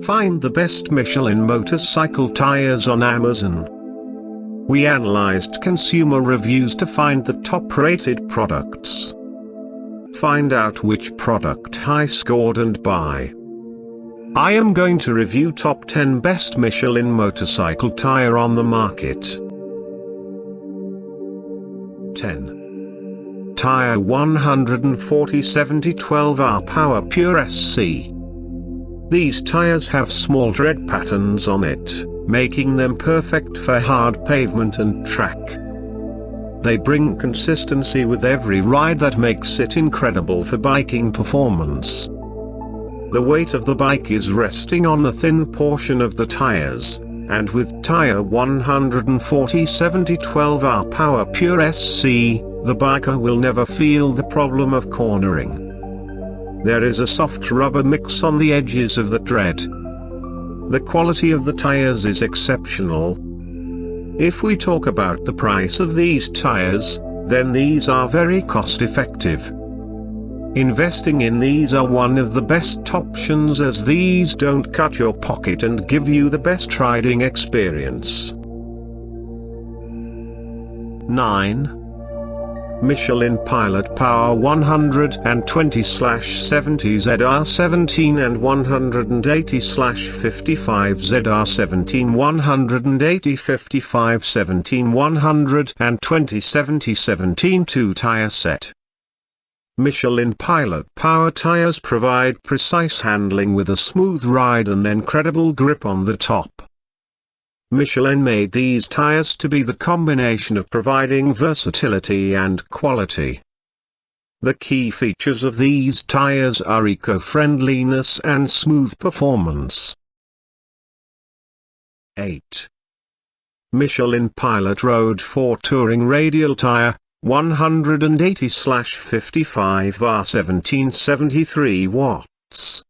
Find the best Michelin motorcycle tires on Amazon. We analyzed consumer reviews to find the top-rated products. Find out which product high scored and buy. I am going to review top 10 best Michelin motorcycle tire on the market. 10. Tire 140 70/12R Power Pure SC. These tires have small tread patterns on it, making them perfect for hard pavement and track. They bring consistency with every ride that makes it incredible for biking performance. The weight of the bike is resting on the thin portion of the tires, and with Tire 140 70/12R Power Pure SC, the biker will never feel the problem of cornering. There is a soft rubber mix on the edges of the tread. The quality of the tires is exceptional. If we talk about the price of these tires, then these are very cost-effective. Investing in these are one of the best options, as these don't cut your pocket and give you the best riding experience. 9. Michelin Pilot Power 120/70 ZR17 and 180/55 ZR17 180/55 120 70/17 2-tire set. Michelin Pilot Power tires provide precise handling with a smooth ride and incredible grip on the top. Michelin made these tires to be the combination of providing versatility and quality. The key features of these tires are eco-friendliness and smooth performance. 8. Michelin Pilot Road 4 Touring Radial Tire, 180/55 R1773 watts.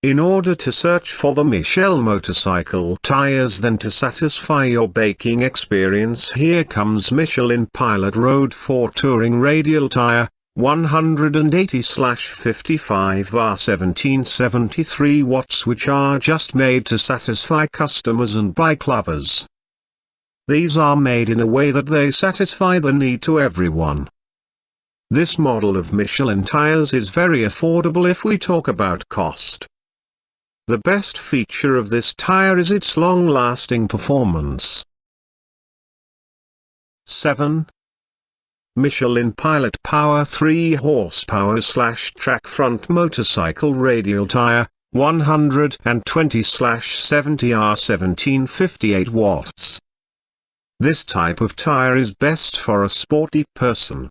In order to search for the Michelin motorcycle tires then to satisfy your biking experience, here comes Michelin Pilot Road 4 Touring Radial Tire, 180/55 R1773 watts, which are just made to satisfy customers and bike lovers. These are made in a way that they satisfy the need to everyone. This model of Michelin tires is very affordable if we talk about cost. The best feature of this tire is its long-lasting performance. 7. Michelin Pilot Power 3 horsepower/track front motorcycle radial tire, 120/70 R1758 watts. This type of tire is best for a sporty person.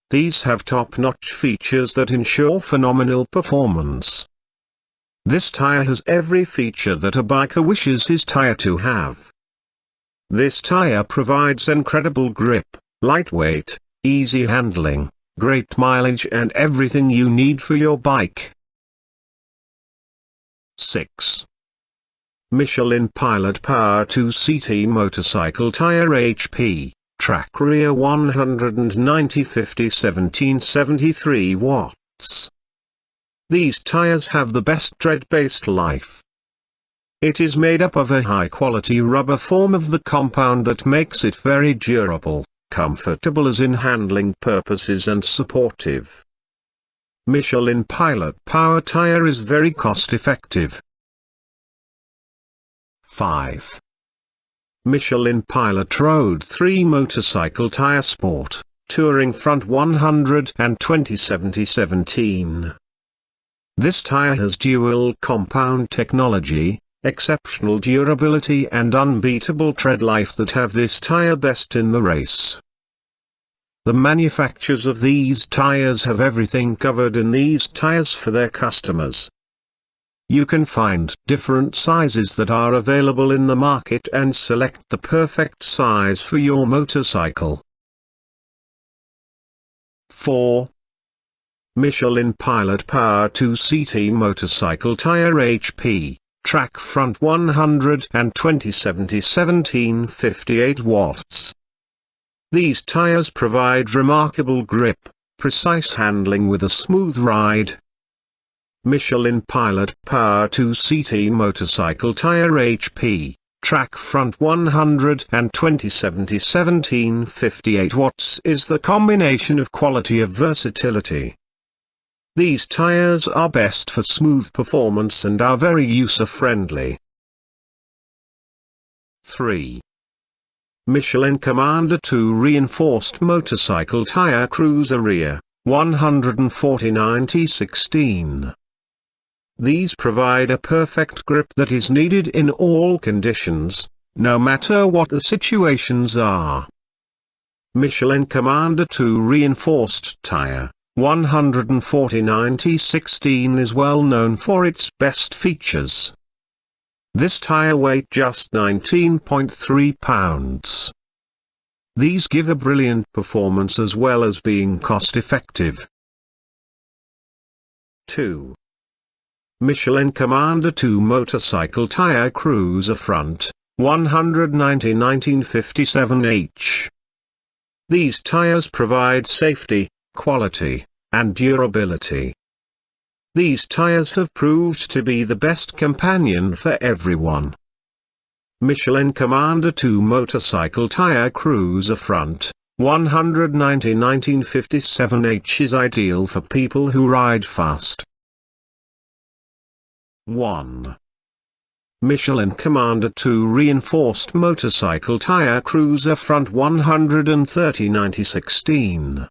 These have top-notch features that ensure phenomenal performance. This tire has every feature that a biker wishes his tire to have. This tire provides incredible grip, lightweight, easy handling, great mileage and everything you need for your bike. 6. Michelin Pilot Power 2 CT Motorcycle Tire HP, track rear 190/50 watts. These tires have the best tread-based life. It is made up of a high-quality rubber form of the compound that makes it very durable, comfortable as in handling purposes and supportive. Michelin Pilot Power tire is very cost-effective. 5. Michelin Pilot Road 3 Motorcycle Tire Sport, Touring Front 120/70/17. This tire has dual compound technology, exceptional durability and unbeatable tread life that have this tire best in the race. The manufacturers of these tires have everything covered in these tires for their customers. You can find different sizes that are available in the market and select the perfect size for your motorcycle. 4. Michelin Pilot Power 2 CT Motorcycle Tire HP, track front 120/70/17 58 watts. These tires provide remarkable grip, precise handling with a smooth ride. Michelin Pilot Power 2CT Motorcycle Tire HP, track front 120/70 1758 watts is the combination of quality of versatility. These tires are best for smooth performance and are very user-friendly. 3. Michelin Commander 2 Reinforced Motorcycle Tire Cruiser Rear, 140/90/16. These provide a perfect grip that is needed in all conditions, no matter what the situations are. Michelin Commander 2 Reinforced Tire, 140/90/16 is well known for its best features. This tire weighs just 19.3 pounds. These give a brilliant performance as well as being cost-effective. 2. Michelin Commander 2 Motorcycle Tire Cruiser Front, 190/1957H. These tires provide safety, quality, and durability. These tires have proved to be the best companion for everyone. Michelin Commander 2 Motorcycle Tire Cruiser Front, 190/1957H is ideal for people who ride fast. 1. Michelin Commander 2 Reinforced Motorcycle Tire Cruiser Front 130/90/16.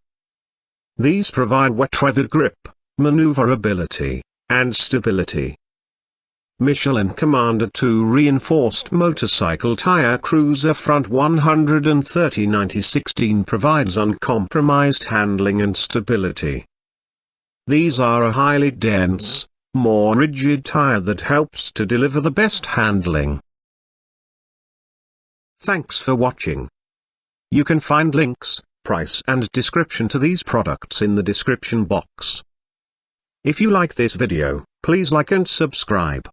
These provide wet weather grip, maneuverability, and stability. Michelin Commander 2 Reinforced Motorcycle Tire Cruiser Front 130/90/16 provides uncompromised handling and stability. These are a highly dense, more rigid tire that helps to deliver the best handling. Thanks for watching. You can find links, price and description to these products in the description box. If you like this video, please like and subscribe.